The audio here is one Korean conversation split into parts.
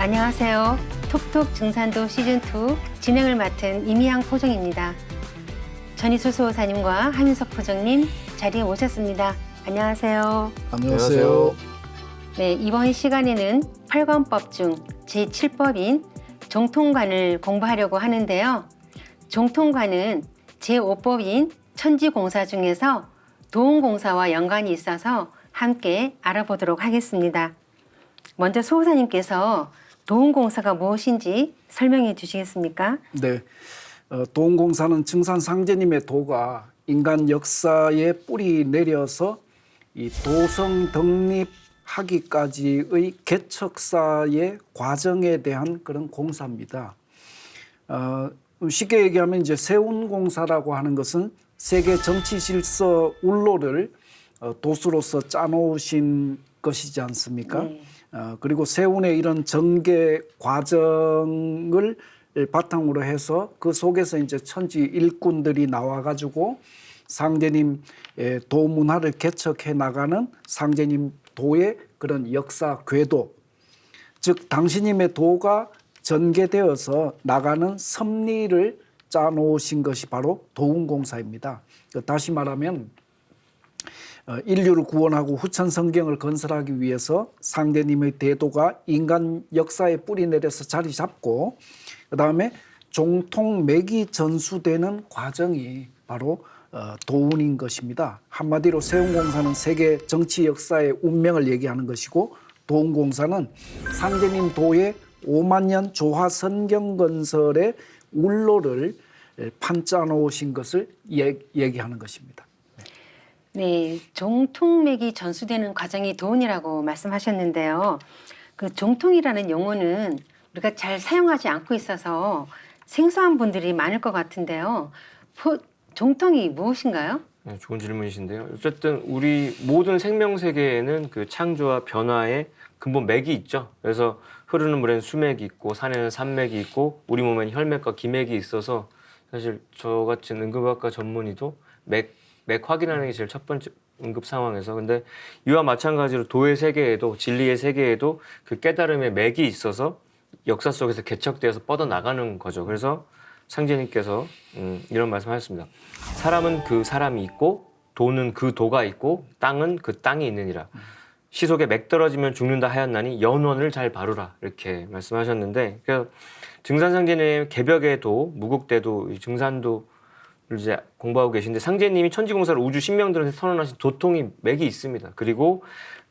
안녕하세요. 톡톡 증산도 시즌2 진행을 맡은 이미향 포정입니다. 전희수 수호사님과 한윤석 포정님 자리에 오셨습니다. 안녕하세요. 안녕하세요. 네, 이번 시간에는 8관법 중 제7법인 종통관을 공부하려고 하는데요. 종통관은 제5법인 천지공사 중에서 도움공사와 연관이 있어서 함께 알아보도록 하겠습니다. 먼저 수호사님께서 도움공사가 무엇인지 설명해 주시겠습니까? 네, 도움공사는 증산 상제님의 도가 인간 역사에 뿌리 내려서 이 도성 독립하기까지의 개척사의 과정에 대한 그런 공사입니다. 쉽게 얘기하면 이제 세운공사라고 하는 것은 세계 정치 질서 울로를 도수로서 짜놓으신 것이지 않습니까? 네. 그리고 세운의 이런 전개 과정을 바탕으로 해서 그 속에서 이제 천지 일꾼들이 나와가지고 상제님 도 문화를 개척해 나가는 상제님 도의 그런 역사 궤도, 즉 당신님의 도가 전개되어서 나가는 섭리를 짜놓으신 것이 바로 도움공사입니다. 다시 말하면 인류를 구원하고 후천 성경을 건설하기 위해서 상제님의 대도가 인간 역사에 뿌리 내려서 자리 잡고 그다음에 종통맥이 전수되는 과정이 바로 도운인 것입니다. 한마디로 세운공사는 세계 정치 역사의 운명을 얘기하는 것이고 도운공사는 상제님 도의 5만 년 조화 성경 건설의 울로를 판짜 놓으신 것을 얘기하는 것입니다. 네, 종통맥이 전수되는 과정이 도운이라고 말씀하셨는데요. 그 종통이라는 용어는 우리가 잘 사용하지 않고 있어서 생소한 분들이 많을 것 같은데요. 종통이 무엇인가요? 네, 좋은 질문이신데요. 어쨌든 우리 모든 생명 세계에는 그 창조와 변화의 근본 맥이 있죠. 그래서 흐르는 물에는 수맥이 있고 산에는 산맥이 있고 우리 몸에는 혈맥과 기맥이 있어서 사실 저같이 응급학과 전문의도 맥 확인하는 게 제일 첫 번째 응급 상황에서. 근데 이와 마찬가지로 도의 세계에도 진리의 세계에도 그 깨달음의 맥이 있어서 역사 속에서 개척되어서 뻗어나가는 거죠. 그래서 상제님께서 이런 말씀하셨습니다. 사람은 그 사람이 있고 도는 그 도가 있고 땅은 그 땅이 있느니라. 시속에 맥 떨어지면 죽는다 하였나니 연원을 잘 바루라 이렇게 말씀하셨는데, 그래서 증산상제님 개벽에도 무국대도 증산도 이제 공부하고 계신데 상제님이 천지공사를 우주 신명들한테 선언하신 도통이 맥이 있습니다. 그리고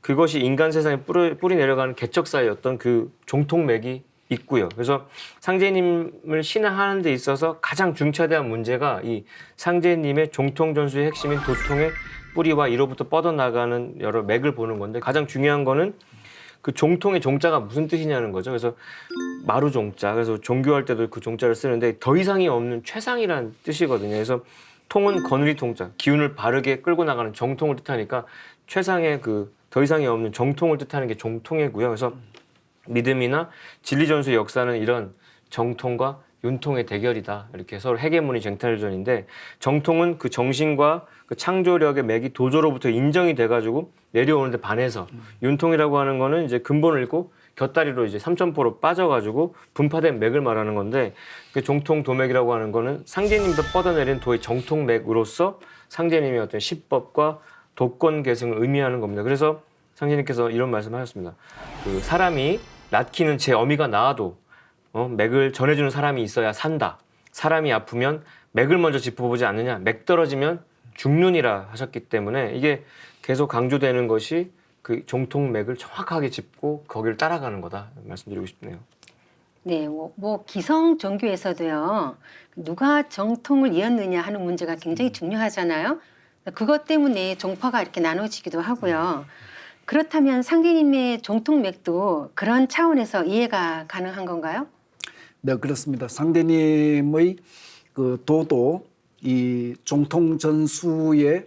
그것이 인간 세상에 뿌리 내려가는 개척사의 어떤 그 종통맥이 있고요. 그래서 상제님을 신화하는 데 있어서 가장 중차대한 문제가 이 상제님의 종통전수의 핵심인 도통의 뿌리와 이로부터 뻗어나가는 여러 맥을 보는 건데, 가장 중요한 거는 그 종통의 종자가 무슨 뜻이냐는 거죠. 그래서 마루 종자, 그래서 종교할 때도 그 종자를 쓰는데 더 이상이 없는 최상이라는 뜻이거든요. 그래서 통은 거누리 통자, 기운을 바르게 끌고 나가는 정통을 뜻하니까 최상의 그 더 이상이 없는 정통을 뜻하는 게 종통이고요. 그래서 믿음이나 진리전수의 역사는 이런 정통과 윤통의 대결이다. 이렇게 서로 헤게모니 쟁탈전인데, 정통은 그 정신과 그 창조력의 맥이 도조로부터 인정이 돼가지고 내려오는데 반해서, 윤통이라고 하는 거는 이제 근본을 잃고 곁다리로 이제 삼천포로 빠져가지고 분파된 맥을 말하는 건데, 그 종통 도맥이라고 하는 거는 상제님부터 뻗어내린 도의 정통맥으로서 상제님의 어떤 시법과 도권 계승을 의미하는 겁니다. 그래서 상제님께서 이런 말씀하셨습니다. 그 사람이 낳기는 제 어미가 낳아도 맥을 전해주는 사람이 있어야 산다. 사람이 아프면 맥을 먼저 짚어보지 않느냐. 맥 떨어지면 죽느니라 하셨기 때문에 이게 계속 강조되는 것이 그 종통맥을 정확하게 짚고 거기를 따라가는 거다 말씀드리고 싶네요. 네, 뭐 기성 종교에서도요. 누가 정통을 이었느냐 하는 문제가 굉장히 중요하잖아요. 그것 때문에 종파가 이렇게 나눠지기도 하고요. 그렇다면 상제님의 종통맥도 그런 차원에서 이해가 가능한 건가요? 네, 그렇습니다. 상제님의 그 도도 이 종통전수에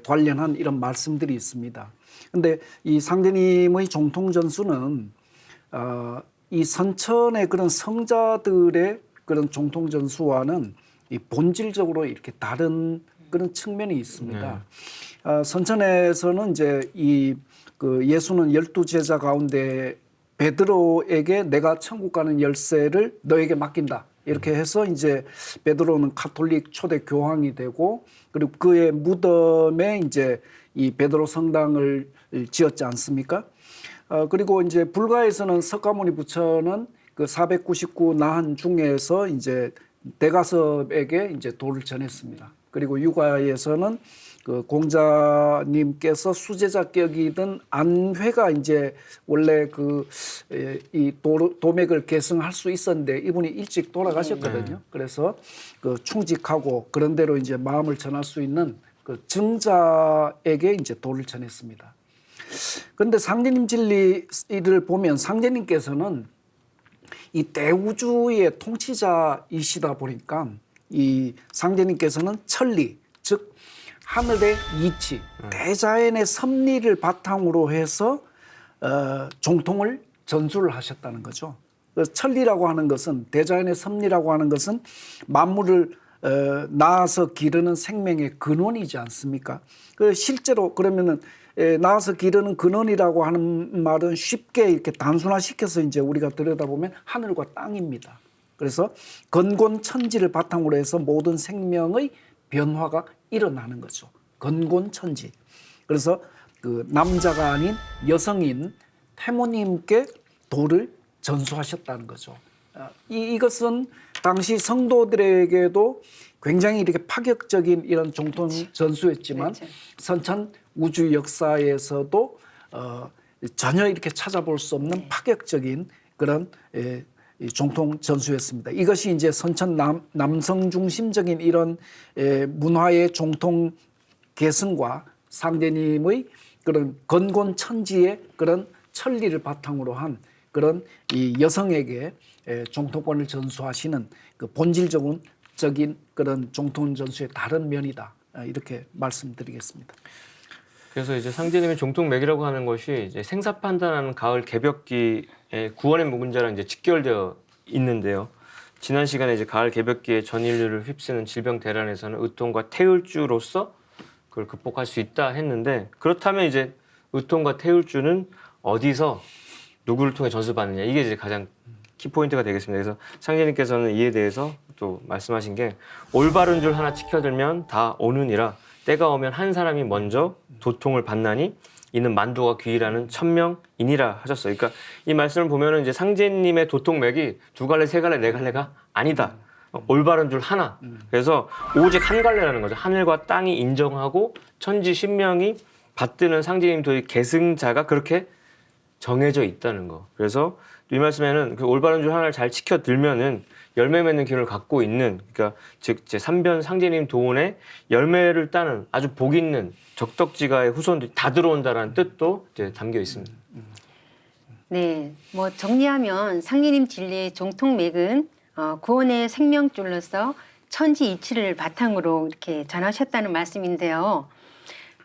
관련한 이런 말씀들이 있습니다. 근데 이 상제님의 종통전수는 이 선천의 그런 성자들의 그런 종통전수와는 이 본질적으로 이렇게 다른 그런 측면이 있습니다. 선천에서는 이제 이 그 예수는 12제자 가운데 베드로에게 내가 천국 가는 열쇠를 너에게 맡긴다. 이렇게 해서 이제 베드로는 가톨릭 초대 교황이 되고 그리고 그의 무덤에 이제 이 베드로 성당을 지었지 않습니까? 그리고 이제 불가에서는 석가모니 부처는 그 499 나한 중에서 이제 대가섭에게 이제 도를 전했습니다. 그리고 유가에서는 그 공자님께서 수제자격이던 안회가 이제 원래 그 이 도맥을 계승할 수 있었는데 이분이 일찍 돌아가셨거든요. 그래서 그 충직하고 그런 대로 이제 마음을 전할 수 있는 그 증자에게 이제 도를 전했습니다. 그런데 상제님 진리를 보면 상제님께서는 이 대우주의 통치자이시다 보니까 이 상제님께서는 천리, 즉 하늘의 이치, 대자연의 섭리를 바탕으로 해서 종통을 전수를 하셨다는 거죠. 천리라고 하는 것은 대자연의 섭리라고 하는 것은 만물을 낳아서 기르는 생명의 근원이지 않습니까? 실제로 그러면은 낳아서 기르는 근원이라고 하는 말은 쉽게 이렇게 단순화시켜서 이제 우리가 들여다보면 하늘과 땅입니다. 그래서 건곤천지를 바탕으로 해서 모든 생명의 변화가 일어나는 거죠. 건곤천지. 그래서 그 남자가 아닌 여성인 태모님께 도를 전수하셨다는 거죠. 이것은 당시 성도들에게도 굉장히 이렇게 파격적인 이런 종통 전수였지만 그렇죠. 선천 우주 역사에서도 전혀 이렇게 찾아볼 수 없는 파격적인 그런 종통 전수였습니다. 이것이 이제 선천 남성 중심적인 이런 문화의 종통 계승과 상제님의 그런 건곤천지의 그런 천리를 바탕으로 한 그런 이 여성에게 종통권을 전수하시는 그 본질적인 그런 종통 전수의 다른 면이다. 이렇게 말씀드리겠습니다. 그래서 이제 상제님의 종통맥이라고 하는 것이 이제 생사 판단하는 가을 개벽기의 구원의 문자랑 이제 직결되어 있는데요. 지난 시간에 이제 가을 개벽기의 전 인류를 휩쓰는 질병 대란에서는 의통과 태울주로서 그걸 극복할 수 있다 했는데, 그렇다면 이제 의통과 태울주는 어디서 누구를 통해 전수받느냐, 이게 이제 가장 키포인트가 되겠습니다. 그래서 상제님께서는 이에 대해서 또 말씀하신 게 올바른 줄 하나 지켜들면 다 오느니라. 때가 오면 한 사람이 먼저 도통을 받나니 이는 만두가 귀이라는 천명이니라 하셨어요. 그러니까 이 말씀을 보면은 이제 상제님의 도통맥이 두 갈래, 세 갈래, 네 갈래가 아니다. 올바른 줄 하나. 그래서 오직 한 갈래라는 거죠. 하늘과 땅이 인정하고 천지 신명이 받드는 상제님 도의 계승자가 그렇게 정해져 있다는 거. 그래서 이 말씀에는 그 올바른 줄 하나를 잘 지켜들면은 열매 맺는 기운을 갖고 있는, 그러니까 즉 제 3변 상제님 도원에 열매를 따는 아주 복 있는 적덕지가의 후손들이 다 들어온다라는 뜻도 이제 담겨 있습니다. 네, 뭐 정리하면 상제님 진리의 종통맥은 구원의 생명줄로서 천지 이치를 바탕으로 이렇게 전하셨다는 말씀인데요.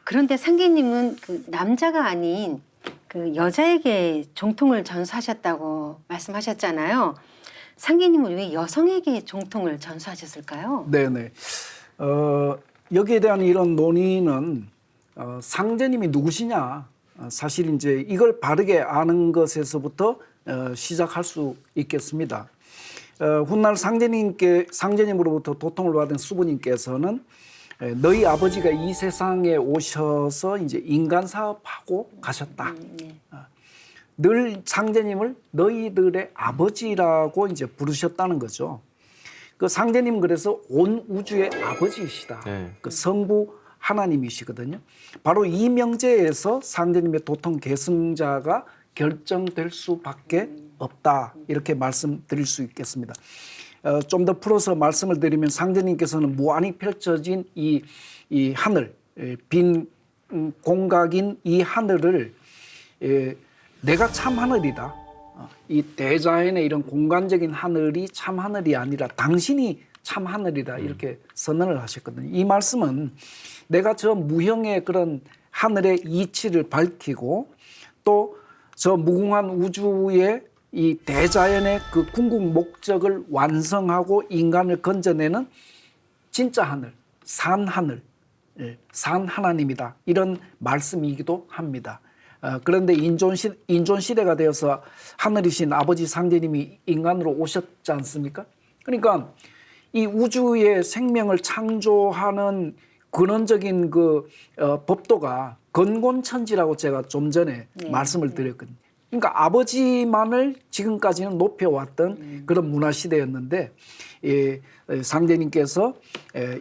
그런데 상제님은 그 남자가 아닌 그 여자에게 종통을 전수하셨다고 말씀하셨잖아요. 상제님은 왜 여성에게 종통을 전수하셨을까요? 네네. 여기에 대한 이런 논의는 상제님이 누구시냐, 사실 이제 이걸 바르게 아는 것에서부터 시작할 수 있겠습니다. 훗날 상제님으로부터 도통을 받은 수부님께서는 너희 아버지가 이 세상에 오셔서 이제 인간 사업하고 가셨다. 늘 상제님을 너희들의 아버지라고 이제 부르셨다는 거죠. 그 상제님 그래서 온 우주의 아버지이시다. 그 성부 하나님이시거든요. 바로 이 명제에서 상제님의 도통 계승자가 결정될 수밖에 없다. 이렇게 말씀드릴 수 있겠습니다. 좀 더 풀어서 말씀을 드리면 상제님께서는 무한히 펼쳐진 이 하늘, 빈 공각인 이 하늘을 내가 참 하늘이다. 이 대자연의 이런 공간적인 하늘이 참 하늘이 아니라 당신이 참 하늘이다. 이렇게 선언을 하셨거든요. 이 말씀은 내가 저 무형의 그런 하늘의 이치를 밝히고 또 저 무궁한 우주의 이 대자연의 그 궁극 목적을 완성하고 인간을 건져내는 진짜 하늘, 산 하늘, 산 하나님이다. 이런 말씀이기도 합니다. 그런데 인존 시대가 되어서 하늘이신 아버지 상제님이 인간으로 오셨지 않습니까? 그러니까 이 우주의 생명을 창조하는 근원적인 그 법도가 건곤천지라고 제가 좀 전에 말씀을 드렸거든요. 그러니까 아버지만을 지금까지는 높여왔던 그런 문화 시대였는데 상제님께서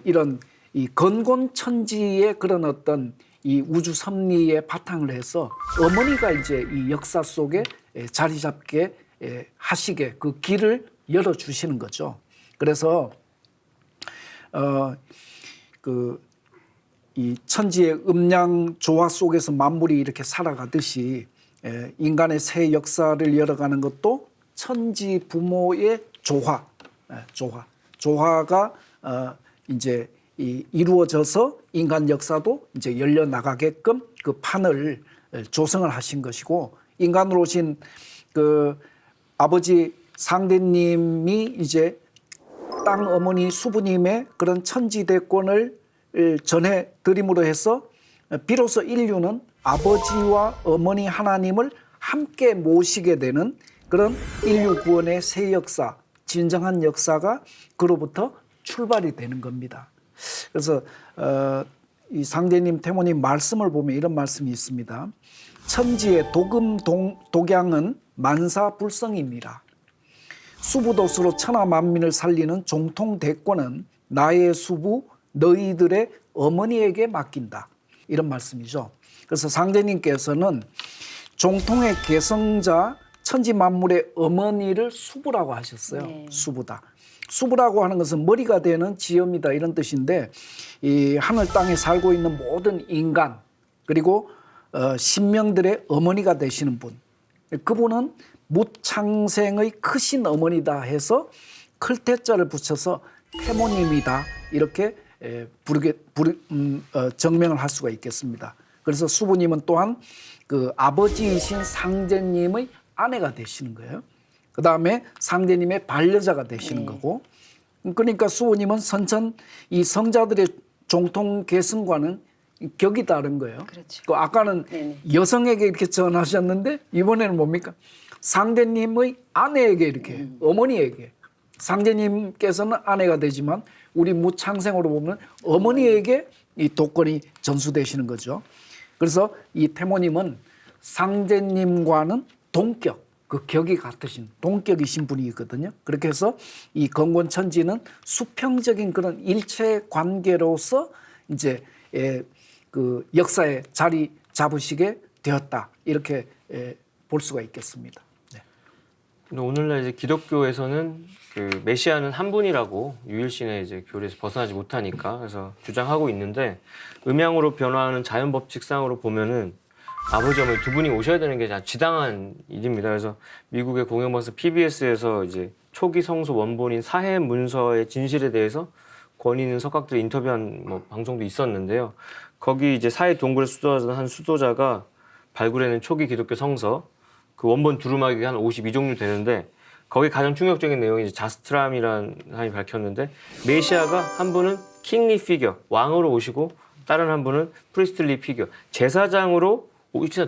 이런 이 건곤천지의 그런 어떤 이 우주 섭리에 바탕을 해서 어머니가 이제 이 역사 속에 자리 잡게 하시게 그 길을 열어 주시는 거죠. 그래서 이 천지의 음양 조화 속에서 만물이 이렇게 살아가듯이 인간의 새 역사를 열어가는 것도 천지 부모의 조화가 이제 이루어져서 인간 역사도 이제 열려 나가게끔 그 판을 조성을 하신 것이고, 인간으로 오신 그 아버지 상대님이 이제 땅 어머니 수부님의 그런 천지대권을 전해 드림으로 해서 비로소 인류는 아버지와 어머니 하나님을 함께 모시게 되는 그런 인류 구원의 새 역사, 진정한 역사가 그로부터 출발이 되는 겁니다. 그래서 이 상제님 태모님 말씀을 보면 이런 말씀이 있습니다. 천지의 도금 독양은 만사불성입니다. 수부도수로 천하 만민을 살리는 종통대권은 나의 수부 너희들의 어머니에게 맡긴다. 이런 말씀이죠. 그래서 상제님께서는 종통의 개성자 천지 만물의 어머니를 수부라고 하셨어요. 네. 수부다. 수부라고 하는 것은 머리가 되는 지엄이다 이런 뜻인데, 이 하늘 땅에 살고 있는 모든 인간 그리고 신명들의 어머니가 되시는 분, 그분은 무창생의 크신 어머니다 해서 클태자를 붙여서 태모님이다 이렇게 정명을 할 수가 있겠습니다. 그래서 수부님은 또한 그 아버지이신 상제님의 아내가 되시는 거예요. 그 다음에 상제님의 반려자가 되시는 거고, 그러니까 수부님은 선천 이 성자들의 종통 계승과는 격이 다른 거예요. 그렇죠. 그 아까는 여성에게 이렇게 전하셨는데 이번에는 뭡니까? 상제님의 아내에게 이렇게 어머니에게, 상제님께서는 아내가 되지만 우리 무창생으로 보면 어머니에게 이 도권이 전수되시는 거죠. 그래서 이 태모님은 상제님과는 동격, 그 격이 같으신 동격이신 분이거든요. 그렇게 해서 이 건곤천지는 수평적인 그런 일체 관계로서 이제 그 역사에 자리 잡으시게 되었다 이렇게 볼 수가 있겠습니다. 네. 오늘날 이제 기독교에서는 그 메시아는 한 분이라고 유일신의 이제 교리에서 벗어나지 못하니까 그래서 주장하고 있는데, 음양으로 변화하는 자연 법칙상으로 보면은 아버지 어머니 두 분이 오셔야 되는 게 지당한 일입니다. 그래서 미국의 공영방송 PBS에서 이제 초기 성소 원본인 사해 문서의 진실에 대해서 권위 있는 석학들이 인터뷰한 방송도 있었는데요. 거기 이제 사해 동굴에 수도하던 한 수도자가 발굴해낸 초기 기독교 성서, 그 원본 두루마기 한 52종류 되는데, 거기 가장 충격적인 내용이 이제 자스트람이라는 사람이 밝혔는데, 메시아가 한 분은 킹리 피겨, 왕으로 오시고, 다른 한 분은 프리스틀리 피겨, 제사장으로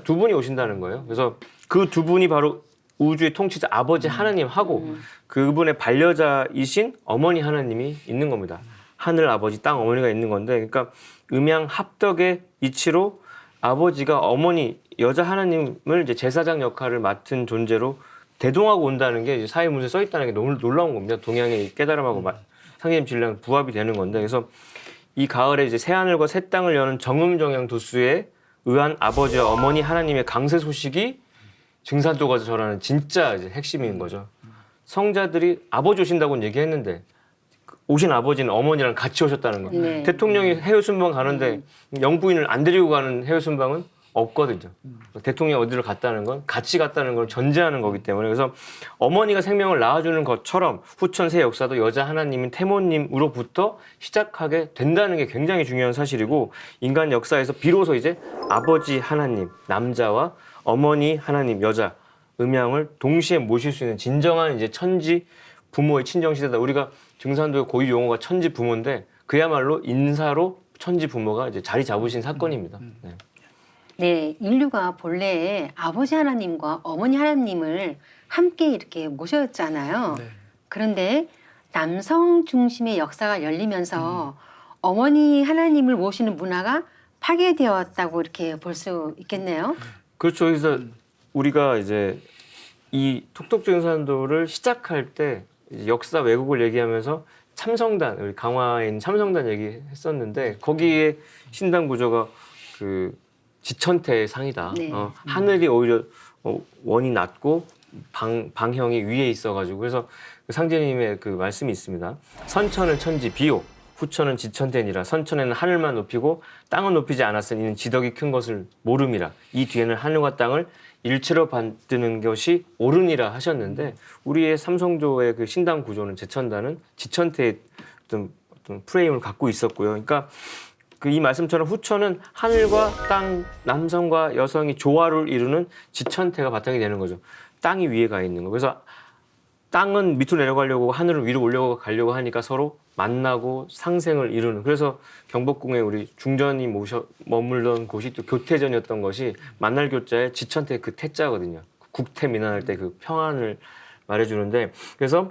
두 분이 오신다는 거예요. 그래서 그 두 분이 바로 우주의 통치자 아버지 하나님하고 그분의 반려자이신 어머니 하나님이 있는 겁니다. 하늘 아버지, 땅 어머니가 있는 건데, 그러니까 음양 합덕의 이치로 아버지가 어머니 여자 하나님을 이제 제사장 역할을 맡은 존재로 대동하고 온다는 게 이제 사회 문서에 써 있다는 게 너무 놀라운 겁니다. 동양의 깨달음하고 상제님 진리랑 부합이 되는 건데, 그래서 이 가을에 이제 새 하늘과 새 땅을 여는 정음정양 도수에 의한 아버지와 어머니 하나님의 강세 소식이 증산도가 전하는 진짜 이제 핵심인 거죠. 성자들이 아버지 오신다고는 얘기했는데 오신 아버지는 어머니랑 같이 오셨다는 거예요. 네. 대통령이 해외 순방 가는데 영부인을 안 데리고 가는 해외 순방은 없거든요. 대통령이 어디를 갔다는 건 같이 갔다는 걸 전제하는 거기 때문에, 그래서 어머니가 생명을 낳아주는 것처럼 후천 새 역사도 여자 하나님인 태모님으로부터 시작하게 된다는 게 굉장히 중요한 사실이고, 인간 역사에서 비로소 이제 아버지 하나님 남자와 어머니 하나님 여자 음양을 동시에 모실 수 있는 진정한 이제 천지 부모의 친정 시대다. 우리가 증산도의 고유 용어가 천지 부모인데 그야말로 인사로 천지 부모가 이제 자리 잡으신 사건입니다. 네. 네, 인류가 본래 아버지 하나님과 어머니 하나님을 함께 이렇게 모셨잖아요. 네. 그런데 남성 중심의 역사가 열리면서 어머니 하나님을 모시는 문화가 파괴되었다고 이렇게 볼 수 있겠네요. 그렇죠. 그래서 우리가 이제 이 톡톡적인 산도를 시작할 때 이제 역사 왜곡을 얘기하면서 참성단, 우리 강화에 있는 참성단 얘기했었는데 거기에 신당 구조가 그 지천태의 상이다. 네. 하늘이 오히려 원이 낮고 방형이 위에 있어가지고 그래서 그 상제님의 그 말씀이 있습니다. 선천은 천지 비요. 후천은 지천태니라. 선천에는 하늘만 높이고 땅은 높이지 않았으니 이는 지덕이 큰 것을 모름이라. 이 뒤에는 하늘과 땅을 일체로 받드는 것이 옳으니라 하셨는데 우리의 삼성조의 그 신당 구조는 제천단은 지천태의 어떤 프레임을 갖고 있었고요. 그러니까 그 이 말씀처럼 후천은 하늘과 땅, 남성과 여성이 조화를 이루는 지천태가 바탕이 되는 거죠. 땅이 위에 가 있는 거. 그래서 땅은 밑으로 내려가려고 하늘은 위로 올려가려고 하니까 서로 만나고 상생을 이루는. 그래서 경복궁에 우리 중전이 머물던 곳이 또 교태전이었던 것이 만날 교자에 지천태 그 태자거든요. 국태 민환할 때 그 평안을 말해주는데 그래서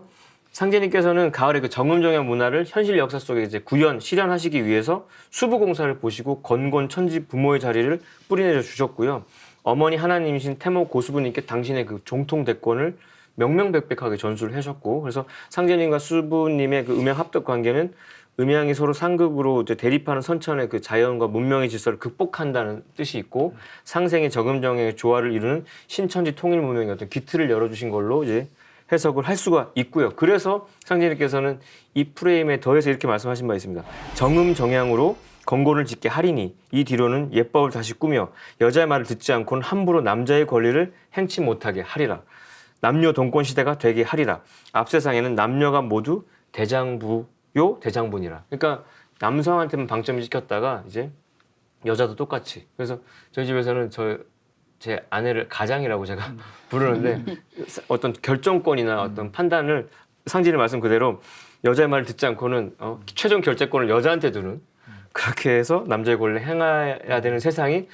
상제님께서는 가을의 그 정음정약 문화를 현실 역사 속에 이제 실현하시기 위해서 수부공사를 보시고 건곤 천지 부모의 자리를 뿌리내려 주셨고요. 어머니 하나님이신 태모 고수부님께 당신의 그 종통 대권을 명명백백하게 전수를 하셨고 그래서 상제님과 수부님의 그 음양 합덕 관계는 음양이 서로 상극으로 이제 대립하는 선천의 그 자연과 문명의 질서를 극복한다는 뜻이 있고 상생의 정음정의 조화를 이루는 신천지 통일 문명의 어떤 기틀을 열어주신 걸로 이제 해석을 할 수가 있고요. 그래서 상제님께서는 이 프레임에 더해서 이렇게 말씀하신 바 있습니다. 정음정양으로 건곤을 짓게 하리니 이 뒤로는 예법을 다시 꾸며 여자의 말을 듣지 않고는 함부로 남자의 권리를 행치 못하게 하리라. 남녀 동권 시대가 되게 하리라. 앞세상에는 남녀가 모두 대장부요 대장분이라. 그러니까 남성한테만 방점을 찍혔다가 이제 여자도 똑같이. 그래서 저희 집에서는 제 아내를 가장이라고 제가 부르는데 어떤 결정권이나 어떤 판단을 상진의 말씀 그대로 여자의 말을 듣지 않고는 최종 결재권을 여자한테 두는 그렇게 해서 남자의 권리를 행해야 되는 세상이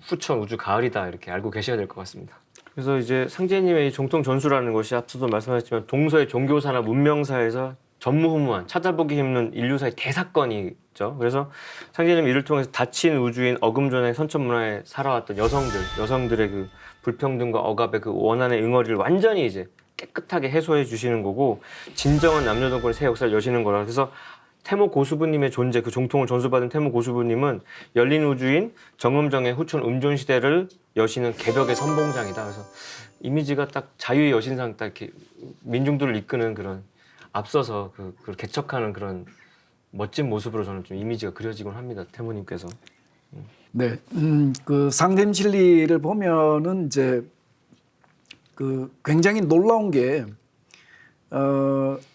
후천 우주 가을이다 이렇게 알고 계셔야 될 것 같습니다. 그래서 이제 상제님의 이 종통 전수라는 것이 앞서도 말씀하셨지만 동서의 종교사나 문명사에서 전무후무한 찾아보기 힘든 인류사의 대사건이죠. 그래서 상제님 이를 통해서 닫힌 우주인 어금존의 선천문화에 살아왔던 여성들의 그 불평등과 억압의 그 원한의 응어리를 완전히 이제 깨끗하게 해소해 주시는 거고 진정한 남녀동권의 새 역사를 여시는 거라. 그래서 태모 고수부님의 존재, 그 종통을 전수받은 태모 고수부님은 열린 우주인 정음정의 후천 음존 시대를 여시는 개벽의 선봉장이다. 그래서 이미지가 딱 자유의 여신상 딱 이렇게 민중들을 이끄는 그런 앞서서 그걸 개척하는 그런 멋진 모습으로 저는 좀 이미지가 그려지곤 합니다. 태모님께서. 네, 그 상림 진리를 보면은 이제 그 굉장히 놀라운 게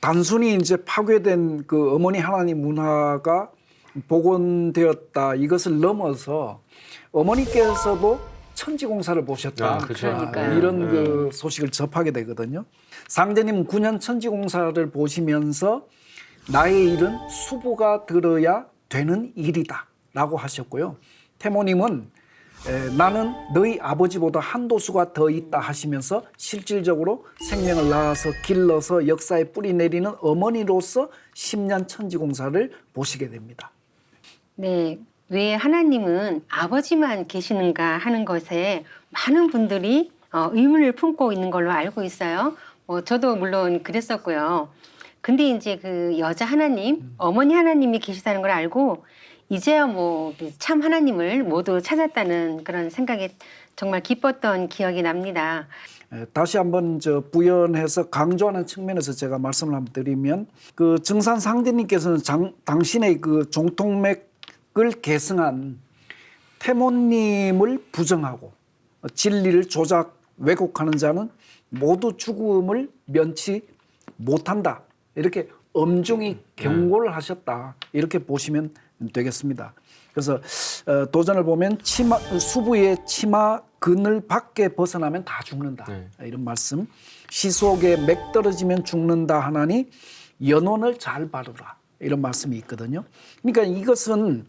단순히 이제 파괴된 그 어머니 하나님 문화가 복원되었다 이것을 넘어서 어머니께서도 천지공사를 보셨다. 그렇죠. 이런 그 소식을 접하게 되거든요. 상제님 9년 천지공사를 보시면서 나의 일은 수부가 들어야 되는 일이다라고 하셨고요. 태모님은 나는 너희 아버지보다 한도수가 더 있다 하시면서 실질적으로 생명을 낳아서 길러서 역사에 뿌리 내리는 어머니로서 10년 천지공사를 보시게 됩니다. 네, 왜 하나님은 아버지만 계시는가 하는 것에 많은 분들이 의문을 품고 있는 걸로 알고 있어요. 저도 물론 그랬었고요. 근데 이제 그 여자 하나님, 어머니 하나님이 계시다는 걸 알고 이제야 참 하나님을 모두 찾았다는 그런 생각에 정말 기뻤던 기억이 납니다. 다시 한번 부연해서 강조하는 측면에서 제가 말씀을 한번 드리면 그 증산 상대님께서는 당신의 그 종통맥을 계승한 태모님을 부정하고 진리를 조작 왜곡하는 자는 모두 죽음을 면치 못한다. 이렇게 엄중히 경고를 하셨다. 이렇게 보시면 되겠습니다. 그래서 도전을 보면 수부의 치마 그늘 밖에 벗어나면 다 죽는다. 이런 말씀. 시 속에 맥 떨어지면 죽는다 하나니 연원을 잘 바르라. 이런 말씀이 있거든요. 그러니까 이것은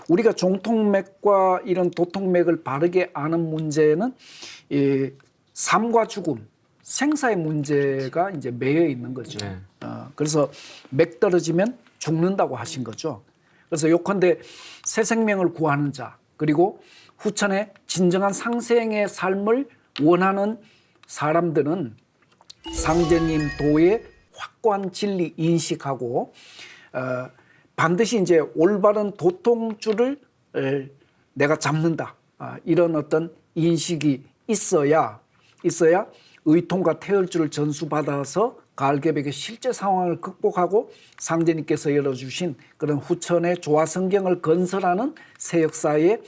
우리가 종통맥과 이런 도통맥을 바르게 아는 문제는 이 삶과 죽음, 생사의 문제가 이제 매여 있는 거죠. 네. 그래서 맥 떨어지면 죽는다고 하신 거죠. 그래서 요컨대 새 생명을 구하는 자, 그리고 후천에 진정한 상생의 삶을 원하는 사람들은 상제님 도의 확고한 진리 인식하고 반드시 이제 올바른 도통줄을 내가 잡는다. 이런 어떤 인식이 있어야 의통과 태혈주를 전수받아서 가을개벽의 실제 상황을 극복하고 상제님께서 열어주신 그런 후천의 조화성경을 건설하는 새 역사의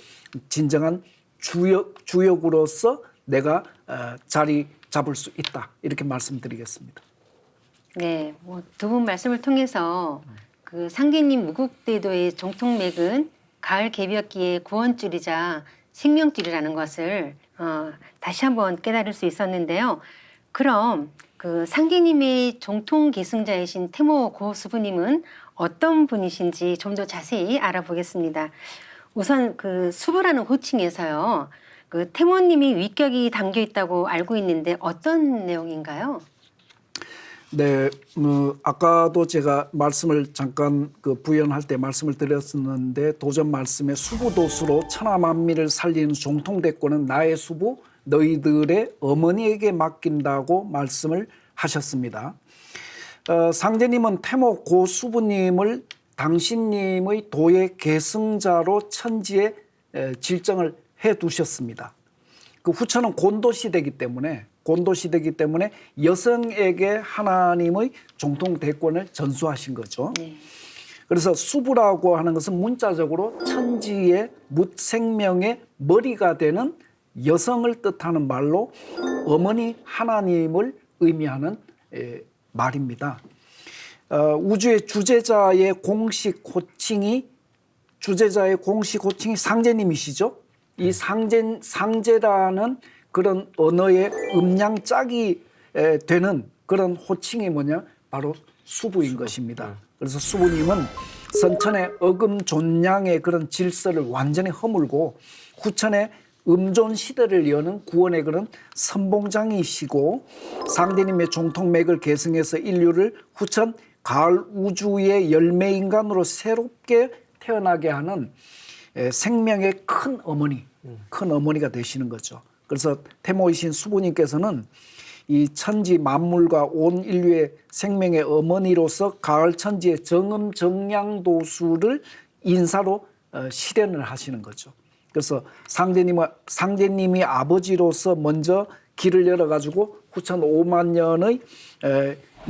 진정한 주역으로서 내가 자리 잡을 수 있다. 이렇게 말씀드리겠습니다. 네, 두 분 말씀을 통해서 그 상제님 무국대도의 정통맥은 가을 개벽기의 구원줄이자 생명줄이라는 것을 다시 한번 깨달을 수 있었는데요. 그럼 그 상제님의 정통 계승자이신 태모 고수부님은 어떤 분이신지 좀 더 자세히 알아보겠습니다. 우선 그 수부라는 호칭에서요, 그 태모님이 위격이 담겨 있다고 알고 있는데 어떤 내용인가요? 네, 아까도 제가 말씀을 잠깐 그 부연할 때 말씀을 드렸었는데 도전 말씀에 수부도수로 천하만민을 살리는 종통대권은 나의 수부 너희들의 어머니에게 맡긴다고 말씀을 하셨습니다. 상제님은 태모 고수부님을 당신님의 도의 계승자로 천지에 질정을 해두셨습니다. 그 후천은 곤도시대이기 때문에 여성에게 하나님의 종통대권을 전수하신 거죠. 네. 그래서 수부라고 하는 것은 문자적으로 천지의 묻생명의 머리가 되는 여성을 뜻하는 말로 어머니 하나님을 의미하는 말입니다. 우주의 주제자의 공식 호칭이 상제님이시죠. 이 상제라는 그런 언어의 음양짝이 되는 그런 호칭이 뭐냐? 바로 수부인 것입니다. 그래서 수부님은 선천의 어금존양의 그런 질서를 완전히 허물고 후천의 음존 시대를 여는 구원의 그런 선봉장이시고 상제님의 종통맥을 계승해서 인류를 후천 가을 우주의 열매인간으로 새롭게 태어나게 하는 생명의 큰 어머니가 되시는 거죠. 그래서 태모이신 수부님께서는 이 천지 만물과 온 인류의 생명의 어머니로서 가을 천지의 정음정량도수를 인사로 실현을 하시는 거죠. 그래서 상제님이 아버지로서 먼저 길을 열어가지고 후천 5만 년의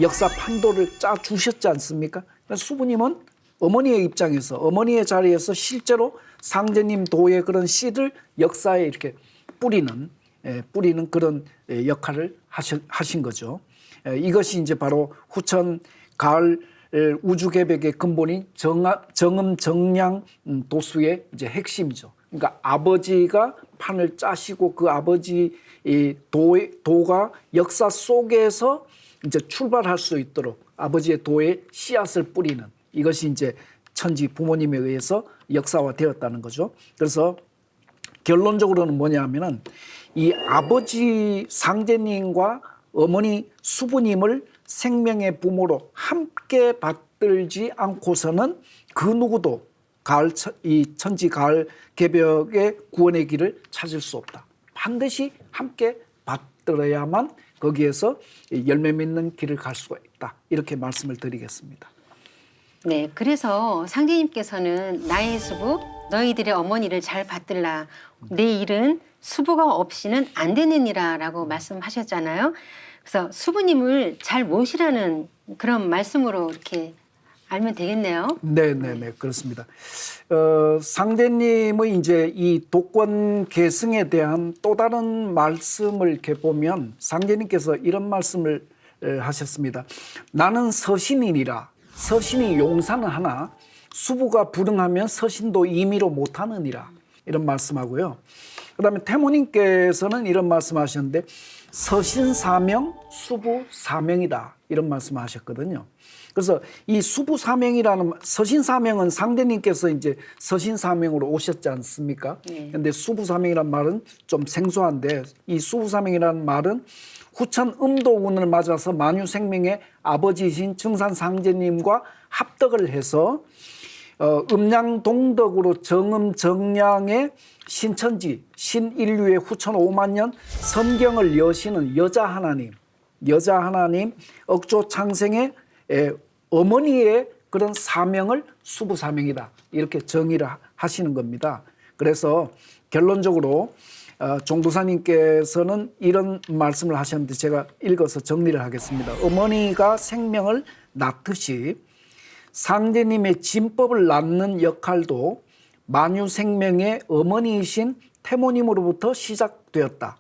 역사 판도를 짜 주셨지 않습니까? 수부님은 어머니의 입장에서 어머니의 자리에서 실제로 상제님 도의 그런 씨를 역사에 이렇게 뿌리는 그런 역할을 하신 거죠. 이것이 이제 바로 후천 가을 우주개벽의 근본인 정음정량 도수의 이제 핵심이죠. 그러니까 아버지가 판을 짜시고 그 아버지 도가 역사 속에서 이제 출발할 수 있도록 아버지의 도에 씨앗을 뿌리는 이것이 이제 천지 부모님에 의해서 역사화되었다는 거죠. 그래서 결론적으로는 뭐냐면은 이 아버지 상제님과 어머니 수부님을 생명의 부모로 함께 받들지 않고서는 그 누구도 이 천지 가을 개벽의 구원의 길을 찾을 수 없다. 반드시 함께 받들어야만 거기에서 열매 맺는 길을 갈 수가 있다. 이렇게 말씀을 드리겠습니다. 네, 그래서 상제님께서는 나의 수부, 너희들의 어머니를 잘 받들라. 내 일은 수부가 없이는 안 되느니라라고 말씀하셨잖아요. 그래서 수부님을 잘 모시라는 그런 말씀으로 이렇게 알면 되겠네요. 네, 그렇습니다. 상제님의 이제 이 도권 계승에 대한 또 다른 말씀을 이렇게 보면 상제님께서 이런 말씀을 하셨습니다. 나는 서신이니라. 서신이 용사는 하나 수부가 불응하면 서신도 임의로 못하느니라. 이런 말씀하고요. 그다음에 태모님께서는 이런 말씀하셨는데 서신사명, 수부사명이다 이런 말씀하셨거든요. 그래서 이 수부사명이라는 서신사명은 상대님께서 이제 서신사명으로 오셨지 않습니까? 근데 수부사명이라는 말은 좀 생소한데 이 수부사명이라는 말은 후천 음도운을 맞아서 만유생명의 아버지이신 증산상제님과 합덕을 해서 음양동덕으로 정음정량의 신천지 신인류의 후천 5만 년 성경을 여시는 여자 하나님 억조 창생의 어머니의 그런 사명을 수부사명이다 이렇게 정의를 하시는 겁니다. 그래서 결론적으로 종도사님께서는 이런 말씀을 하셨는데 제가 읽어서 정리를 하겠습니다. 어머니가 생명을 낳듯이 상제님의 진법을 낳는 역할도 만유생명의 어머니이신 태모님으로부터 시작되었다.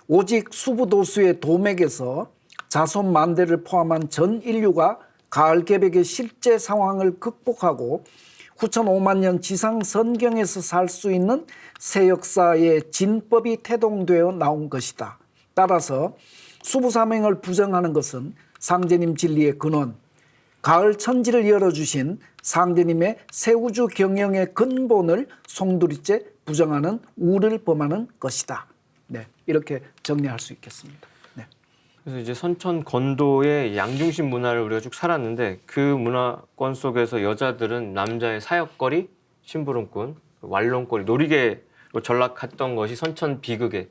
오직 수부도수의 도맥에서 자손 만대를 포함한 전 인류가 가을 개백의 실제 상황을 극복하고 후천 5만 년 지상 선경에서 살 수 있는 새 역사의 진법이 태동되어 나온 것이다. 따라서 수부사명을 부정하는 것은 상제님 진리의 근원, 가을 천지를 열어주신 상제님의 새우주 경영의 근본을 송두리째 부정하는 우를 범하는 것이다. 네, 이렇게 정리할 수 있겠습니다. 네. 그래서 이제 선천 건도의 양중심 문화를 우리가 쭉 살았는데 그 문화권 속에서 여자들은 남자의 사역거리, 심부름꾼, 완롱거리, 놀이개로 전락했던 것이 선천 비극의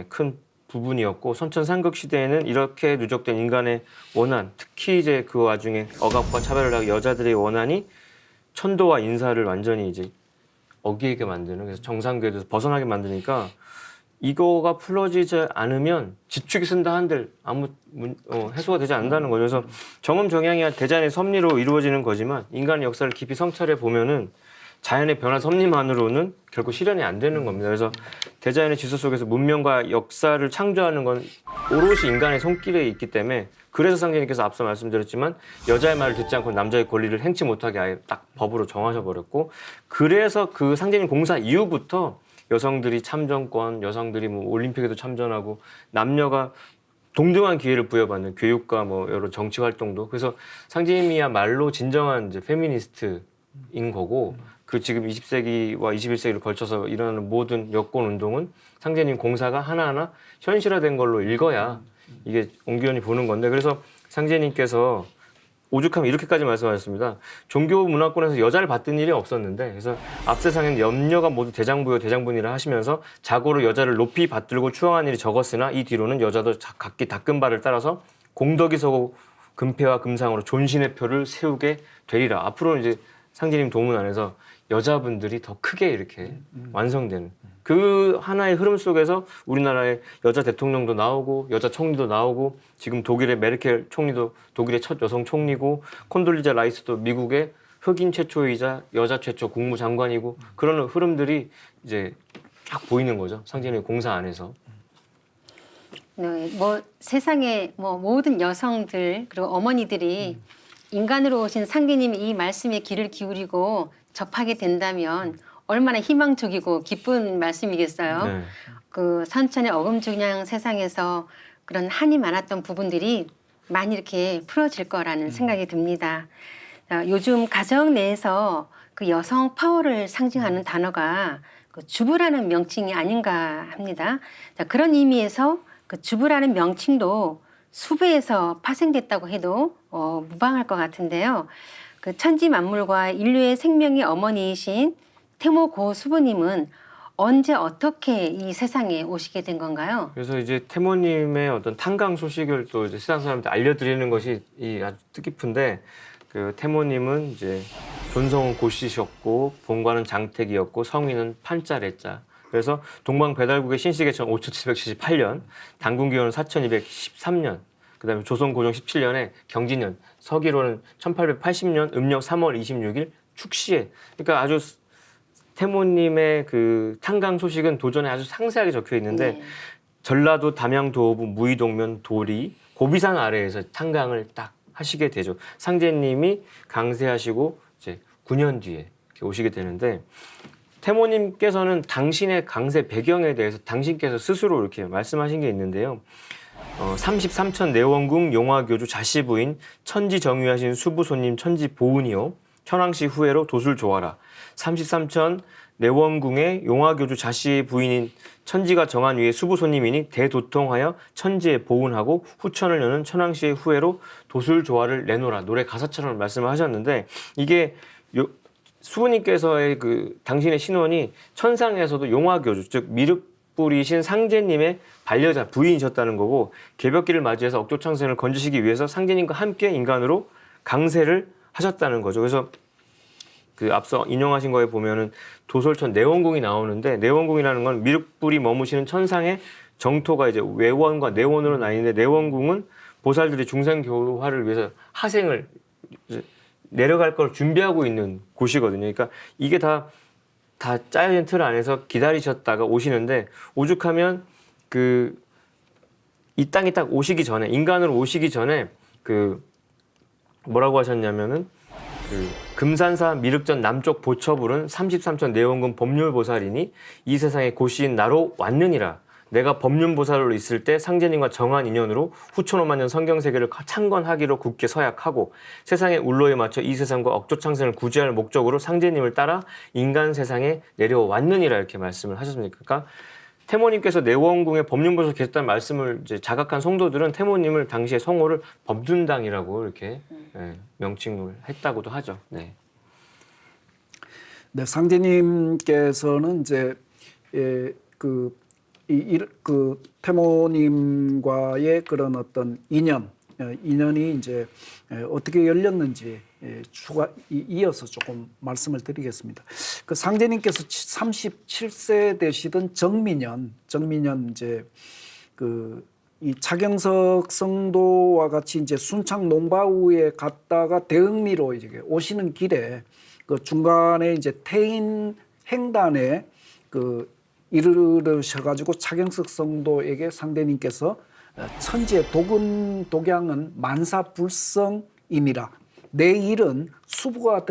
큰 부분이었고 선천 삼국 시대에는 이렇게 누적된 인간의 원한, 특히 이제 그 와중에 억압과 차별을 하고 여자들의 원한이 천도와 인사를 완전히 이제 어기게 만드는 그래서 정상궤도에서 벗어나게 만드니까 이거가 풀어지지 않으면 지축이 쓴다 한들 아무 해소가 되지 않는다는 거죠. 그래서 정음정양이 대자연의 섭리로 이루어지는 거지만 인간의 역사를 깊이 성찰해 보면은 자연의 변화 섭리만으로는 결코 실현이 안 되는 겁니다. 그래서 대자연의 질서 속에서 문명과 역사를 창조하는 건 오롯이 인간의 손길에 있기 때문에 그래서 상제님께서 앞서 말씀드렸지만 여자의 말을 듣지 않고 남자의 권리를 행치 못하게 아예 딱 법으로 정하셔버렸고 그래서 그 상제님 공사 이후부터 여성들이 참정권, 여성들이 뭐 올림픽에도 참전하고 남녀가 동등한 기회를 부여받는 교육과 뭐 여러 정치 활동도 그래서 상제님이야말로 진정한 이제 페미니스트인 거고 그 지금 20세기와 21세기를 걸쳐서 일어나는 모든 여권 운동은 상제님 공사가 하나하나 현실화된 걸로 읽어야 이게 옹기원이 보는 건데 그래서 상제님께서 오죽하면 이렇게까지 말씀하셨습니다. 종교 문화권에서 여자를 받던 일이 없었는데 그래서 앞세상에는 염려가 모두 대장부요 대장분이라 하시면서 자고로 여자를 높이 받들고 추앙한 일이 적었으나 이 뒤로는 여자도 각기 닦은 바를 따라서 공덕이 서고 금패와 금상으로 존신의 표를 세우게 되리라. 앞으로는 이제 상제님 도문 안에서 여자분들이 더 크게 이렇게 완성되는 그 하나의 흐름 속에서 우리나라의 여자 대통령도 나오고 여자 총리도 나오고 지금 독일의 메르켈 총리도 독일의 첫 여성 총리고 콘돌리자 라이스도 미국의 흑인 최초이자 여자 최초 국무장관이고 그런 흐름들이 이제 쫙 보이는 거죠. 상제님의 공사 안에서. 네, 뭐 세상의 뭐 모든 여성들 그리고 어머니들이 인간으로 오신 상계님의 이 말씀에 귀를 기울이고 접하게 된다면 얼마나 희망적이고 기쁜 말씀이겠어요. 네. 그 선천의 어금중량 세상에서 그런 한이 많았던 부분들이 많이 이렇게 풀어질 거라는 생각이 듭니다. 요즘 가정 내에서 그 여성 파워를 상징하는 단어가 그 주부라는 명칭이 아닌가 합니다. 그런 의미에서 그 주부라는 명칭도 수부에서 파생됐다고 해도 무방할 것 같은데요. 그 천지 만물과 인류의 생명의 어머니이신 태모 고수부님은 언제 어떻게 이 세상에 오시게 된 건가요? 그래서 이제 태모님의 어떤 탄강 소식을 또 이제 세상 사람한테 알려드리는 것이 이 아주 뜻깊은데 그 태모님은 이제 존성은 고씨셨고 본관은 장택이었고 성인은 판자래자. 그래서 동방배달국의 신시계천 5778년, 당군기원은 4213년, 그다음에 조선 고종 17년에 경진년, 서기로는 1880년 음력 3월 26일 축시에. 그러니까 아주 태모님의 그 탄강 소식은 도전에 아주 상세하게 적혀 있는데 네. 전라도 담양 도어부 무의동면 도리 고비산 아래에서 탄강을 딱 하시게 되죠. 상제님이 강세하시고 이제 9년 뒤에 이렇게 오시게 되는데 태모님께서는 당신의 강세 배경에 대해서 당신께서 스스로 이렇게 말씀하신 게 있는데요. 33천 내원궁 용화교주 자씨 부인 천지 정유하신 수부손님 천지 보은이요. 현황씨 후회로 도술 조하라. 33천 내원궁의 용화교주 자씨 부인인 천지가 정한 위에 수부손님이니 대도통하여 천지에 보은하고 후천을 여는 천황씨의 후회로 도술 조화를 내놓으라. 노래 가사처럼 말씀을 하셨는데 이게 수부님께서의 그 당신의 신원이 천상에서도 용화교주 즉 미륵불이신 상제님의 반려자 부인이셨다는 거고 개벽기를 맞이해서 억조창생을 건지시기 위해서 상제님과 함께 인간으로 강세를 하셨다는 거죠. 그래서 그 앞서 인용하신 거에 보면은 도솔천 내원궁이 나오는데 내원궁이라는 건 미륵불이 머무시는 천상의 정토가 이제 외원과 내원으로 나뉘는데 내원궁은 보살들이 중생교화를 위해서 하생을 내려갈 걸 준비하고 있는 곳이거든요. 그러니까 이게 다 짜여진 틀 안에서 기다리셨다가 오시는데 오죽하면 그 이 땅에 딱 오시기 전에 인간으로 오시기 전에 그 뭐라고 하셨냐면은 그 금산사 미륵전 남쪽 보처불은 33천 내원군 법률보살이니 이 세상에 고시인 나로 왔느니라. 내가 법륜보살로 있을 때 상제님과 정한 인연으로 후천 5만 년 성경세계를 창건하기로 굳게 서약하고 세상의 울로에 맞춰 이 세상과 억조창생을 구제할 목적으로 상제님을 따라 인간 세상에 내려왔느니라 이렇게 말씀을 하셨습니다. 그러니까 태모님께서 내원궁의 법륜보살 계셨다는 말씀을 이제 자각한 성도들은 태모님을 당시에 성호를 법륜당이라고 이렇게 명칭을 했다고도 하죠. 네. 네, 상제님께서는 이제 그 태모님과의 그런 어떤 인연이 이제 어떻게 열렸는지 이어서 조금 말씀을 드리겠습니다. 그 상제님께서 37세 되시던 정민년 이제 이 차경석 성도와 같이 이제 순창 농바우에 갔다가 대흥리로 이제 오시는 길에 그 중간에 이제 태인 횡단에 이르르셔가지고 차경석 성도에게 상대님께서 천지의 독양은 만사불성이니라. 내 일은 수부가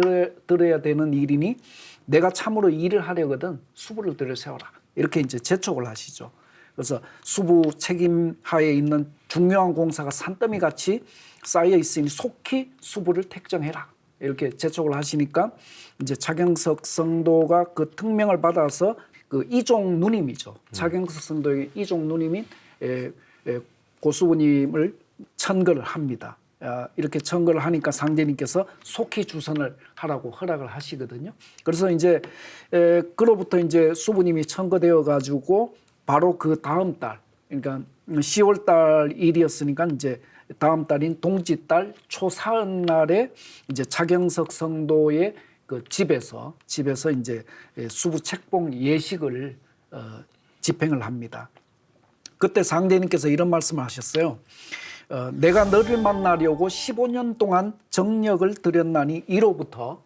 들어야 되는 일이니 내가 참으로 일을 하려거든 수부를 들여 세워라. 이렇게 이제 재촉을 하시죠. 그래서 수부 책임하에 있는 중요한 공사가 산더미 같이 쌓여 있으니 속히 수부를 택정해라. 이렇게 재촉을 하시니까 이제 차경석 성도가 그 특명을 받아서 그 이종 누님이죠. 차경석 성도의 이종 누님인 고수부님을 천거를 합니다. 이렇게 천거를 하니까 상제님께서 속히 주선을 하라고 허락을 하시거든요. 그래서 이제 그로부터 이제 수부님이 천거되어 가지고 바로 그 다음 달, 그러니까 10월 달 일이었으니까 이제 다음 달인 동짓달 초사흔 날에 이제 차경석 성도의 그 집에서 이제 수부 책봉 예식을 집행을 합니다. 그때 상제님께서 이런 말씀을 하셨어요. 내가 너를 만나려고 15년 동안 정력을 들였나니 이로부터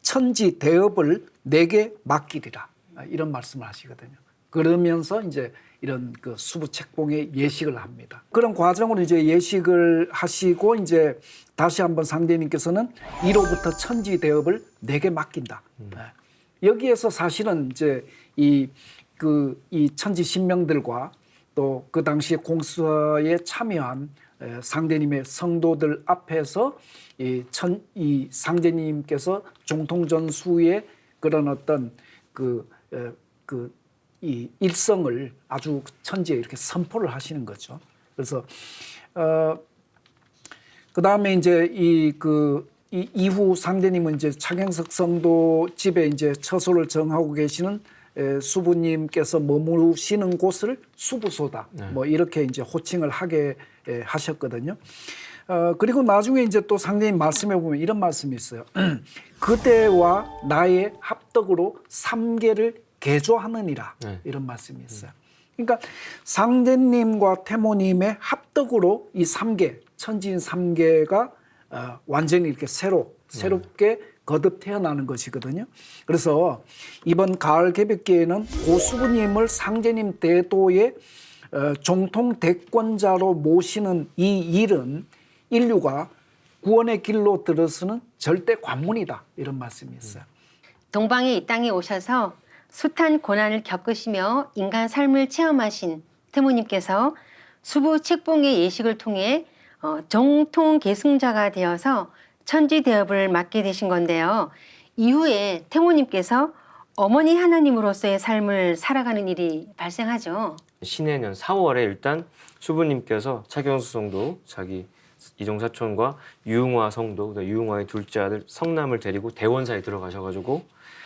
천지 대업을 내게 맡기리라. 이런 말씀을 하시거든요. 그러면서 이제 이런 그 수부 책봉의 예식을 합니다. 그런 과정으로 이제 예식을 하시고 이제 다시 한번 상제님께서는 이로부터 천지 대업을 내게 맡긴다. 여기에서 사실은 이제 이 천지 신명들과 또 그 당시에 공사에 참여한 상제님의 성도들 앞에서 이 상제님께서 종통전수의 그런 어떤 이 일성을 아주 천지에 이렇게 선포를 하시는 거죠. 그래서 그 다음에 이제 이후 상제님은 이제 차경석 성도 집에 이제 처소를 정하고 계시는 수부님께서 머무시는 곳을 수부소다. 뭐 이렇게 이제 호칭을 하게 하셨거든요. 그리고 나중에 이제 또 상제님 말씀해 보면 이런 말씀이 있어요. 그대와 나의 합덕으로 삼계를 개조하느니라. 이런 말씀이 있어요. 그러니까 상제님과 태모님의 합덕으로 이 삼계, 천지인 삼계가 완전히 이렇게 새롭게 거듭 태어나는 것이거든요. 그래서 이번 가을 개벽기에는 고수부님을 상제님 대도의 정통 대권자로 모시는 이 일은 인류가 구원의 길로 들어서는 절대 관문이다. 이런 말씀이 있어요. 동방에 이 땅에 오셔서 숱한 고난을 겪으시며 인간 삶을 체험하신 태모님께서 수부 책봉의 예식을 통해 정통 계승자가 되어서 천지 대업을 맡게 되신 건데요. 이후에 태모님께서 어머니 하나님으로서의 삶을 살아가는 일이 발생하죠. 신해년 4월에 일단 수부님께서 차경수 성도, 자기 이종 사촌과 유흥화 성도, 유흥화의 둘째 아들 성남을 데리고 대원사에 들어가셔가지고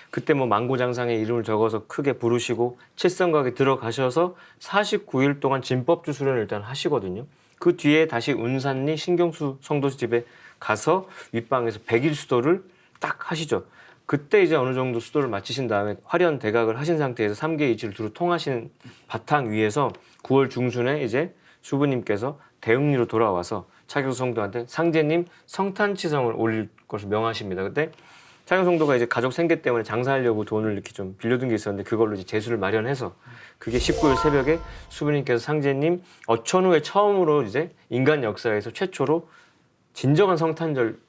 그때 뭐 망고장상에 이름을 적어서 크게 부르시고 칠성각에 들어가셔서 49일 동안 진법주 수련을 일단 하시거든요. 그 뒤에 다시 운산리 신경수 성도 집에 가서 윗방에서 100일 수도를 딱 하시죠. 그때 이제 어느 정도 수도를 마치신 다음에 화련 대각을 하신 상태에서 3개 이치를 두루 통하신 바탕 위에서 9월 중순에 이제 수부님께서 대흥리로 돌아와서 차경수 성도한테 상제님 성탄치성을 올릴 것을 명하십니다. 그때 차경수 성도가 이제 가족 생계 때문에 장사하려고 돈을 이렇게 좀 빌려둔 게 있었는데 그걸로 이제 제수를 마련해서 그게 19일 새벽에 수부님께서 상제님 어천 후에 처음으로 이제 인간 역사에서 최초로 진정한 성탄절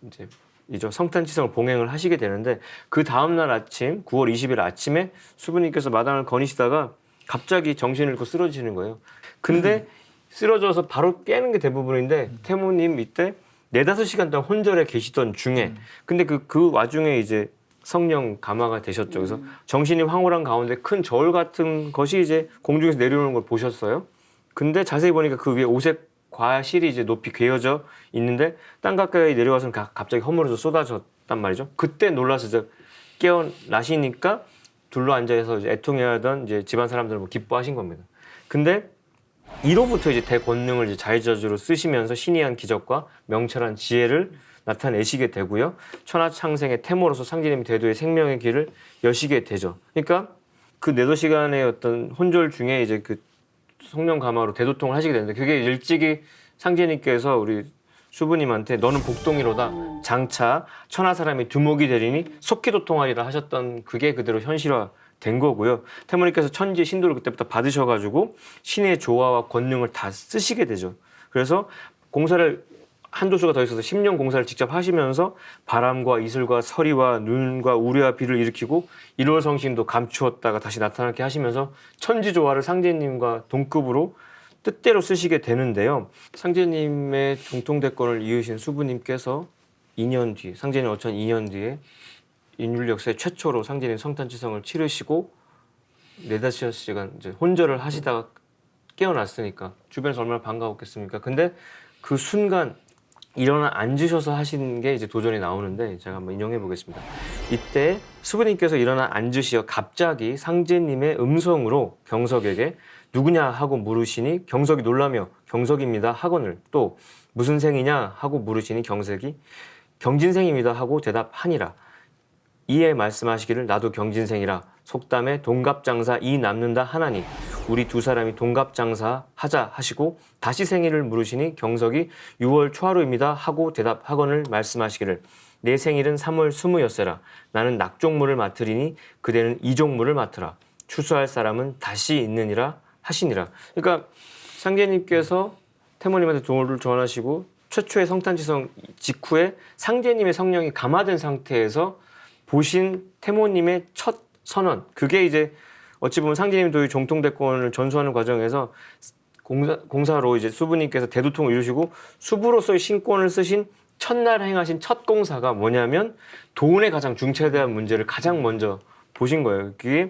이제 성탄치성을 봉행을 하시게 되는데 그 다음날 아침 9월 20일 아침에 수부님께서 마당을 거니시다가 갑자기 정신을 잃고 쓰러지시는 거예요. 근데 쓰러져서 바로 깨는 게 대부분인데 태모님 이때 4-5시간 동안 혼절에 계시던 중에 근데 그 와중에 이제 성령 감화가 되셨죠. 그래서 정신이 황홀한 가운데 큰 저울 같은 것이 이제 공중에서 내려오는 걸 보셨어요. 근데 자세히 보니까 그 위에 오색 과실이 이제 높이 괴어져 있는데 땅 가까이 내려와서는 갑자기 허물어서 쏟아졌단 말이죠. 그때 놀라서 이제 깨어나시니까 둘러 앉아서 이제 애통해하던 이제 집안 사람들은 뭐 기뻐하신 겁니다. 근데 이로부터 이제 대권능을 이제 자유자주로 쓰시면서 신이한 기적과 명철한 지혜를 나타내시게 되고요. 천하창생의 태모로서 상제님이 대도의 생명의 길을 여시게 되죠. 그러니까 그 4-5시간의 어떤 혼절 중에 이제 그 성령 감화로 대도통을 하시게 되는데 그게 일찍이 상제님께서 우리 수부님한테 너는 복동이로다 장차 천하 사람이 두목이 되리니 속히 도통하리라 하셨던 그게 그대로 현실화된 거고요. 태모님께서 천지의 신도를 그때부터 받으셔가지고 신의 조화와 권능을 다 쓰시게 되죠. 그래서 공사를 한두 수가 더 있어서 10년 공사를 직접 하시면서 바람과 이슬과 서리와 눈과 우레와 비를 일으키고 일월성신도 감추었다가 다시 나타나게 하시면서 천지조화를 상제님과 동급으로 뜻대로 쓰시게 되는데요. 상제님의 정통대권을 이으신 수부님께서 2년 뒤, 상제님 어천 2년 뒤에 인류 역사의 최초로 상제님 성탄치성을 치르시고 4-5시간 이제 혼절을 하시다가 깨어났으니까 주변에서 얼마나 반가웠겠습니까? 근데 그 순간 일어나 앉으셔서 하신 게 이제 도전이 나오는데 제가 한번 인용해 보겠습니다. 이때 수부님께서 일어나 앉으시어 갑자기 상제님의 음성으로 경석에게 누구냐 하고 물으시니 경석이 놀라며 경석입니다 하거늘 또 무슨 생이냐 하고 물으시니 경석이 경진생입니다 하고 대답하니라. 이에 말씀하시기를 나도 경진생이라 속담에 동갑장사 이 남는다 하나니 우리 두 사람이 동갑장사 하자 하시고 다시 생일을 물으시니 경석이 6월 초하루입니다 하고 대답하거늘 말씀하시기를 내 생일은 3월 20였으라 나는 낙종물을 맡으리니 그대는 이종물을 맡으라 추수할 사람은 다시 있느니라 하시니라. 그러니까 상제님께서 태모님한테 도를 전하시고 최초의 성탄치성 직후에 상제님의 성령이 감화된 상태에서 보신 태모님의 첫 선언, 그게 이제 어찌 보면 상제님 도의 정통대권을 전수하는 과정에서 공사로 이제 수부님께서 대도통을 이루시고 수부로서의 신권을 쓰신 첫날 행하신 첫 공사가 뭐냐면 도운에 가장 중차대한 문제를 가장 먼저 보신 거예요. 그게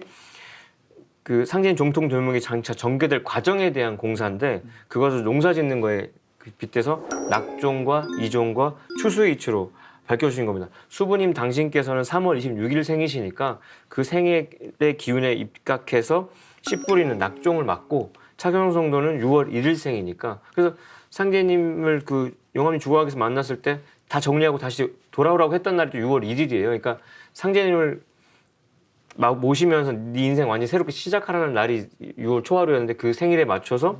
그 상제님 정통 돌목이 장차 전개될 과정에 대한 공사인데 그것을 농사 짓는 거에 빗대서 낙종과 이종과 추수의 이치로 밝혀주신 겁니다. 수부님 당신께서는 3월 26일 생이시니까 그 생일의 기운에 입각해서 씨 뿌리는 낙종을 맞고 차경수 성도는 6월 1일 생이니까 그래서 상제님을 그 영암리 주거학에서 만났을 때 다 정리하고 다시 돌아오라고 했던 날이 또 6월 1일이에요. 그러니까 상제님을 모시면서 네 인생 완전히 새롭게 시작하라는 날이 6월 초하루였는데 그 생일에 맞춰서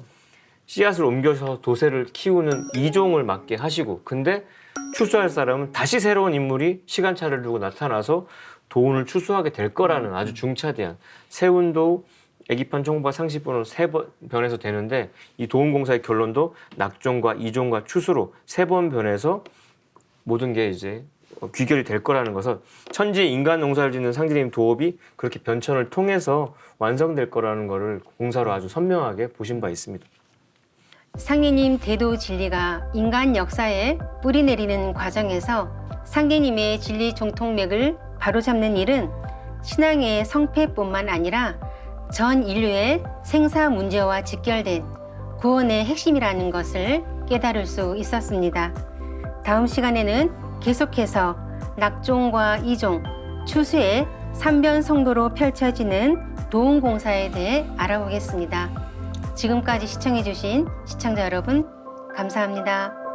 씨앗을 옮겨서 도세를 키우는 이종을 맡게 하시고 근데 추수할 사람은 다시 새로운 인물이 시간차를 두고 나타나서 도운을 추수하게 될 거라는 아주 중차대한 세운도 애기판 총과 상시번으로 3번 변해서 되는데 이 도운공사의 결론도 낙종과 이종과 추수로 3번 변해서 모든 게 이제 귀결이 될 거라는 것은 천지의 인간 농사를 짓는 상제님 도업이 그렇게 변천을 통해서 완성될 거라는 것을 공사로 아주 선명하게 보신 바 있습니다. 상계님 대도 진리가 인간 역사에 뿌리 내리는 과정에서 상계님의 진리 정통맥을 바로잡는 일은 신앙의 성패뿐만 아니라 전 인류의 생사 문제와 직결된 구원의 핵심이라는 것을 깨달을 수 있었습니다. 다음 시간에는 계속해서 낙종과 이종, 추수의 삼변 성도로 펼쳐지는 도움공사에 대해 알아보겠습니다. 지금까지 시청해주신 시청자 여러분, 감사합니다.